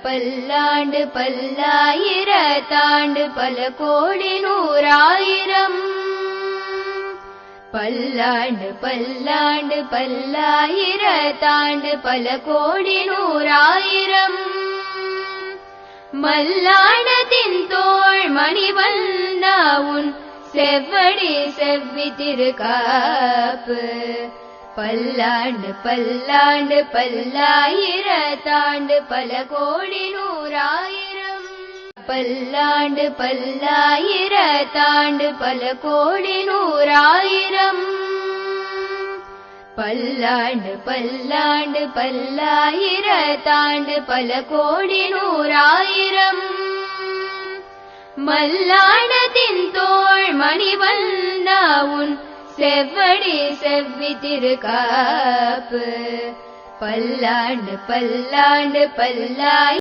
பல்லாண்டு பல்லாயிரத்தாண்டு பல கோடி நூறாயிரம். பல்லாண்டு பல்லாண்டு பல்லாயிரத்தாண்டு பல கோடி நூறாயிரம். மல்லாண்டத்தின் தோள் மணிவண்ணா உன் செவ்வடி செவ்வி திருக்காப்பு. பல்லாண்டு பல்லாண்டு பல்லாயிரத்தாண்டு பல கோடி நூறாயிரம். பல்லாண்டு பல்லாயிரத்தாண்டு பல கோடி நூறாயிரம். பல்லாண்டு பல்லாண்டு பல்லாயிரத்தாண்டு பல கோடி நூறாயிரம். மல்லாண்டத்தின் தோள் மணிவண்ணா உன் செவ்வடி செவ்வி திருக்காப்பு. பல்லாண்டு பல்லாண்டு பல்லாயிரம்.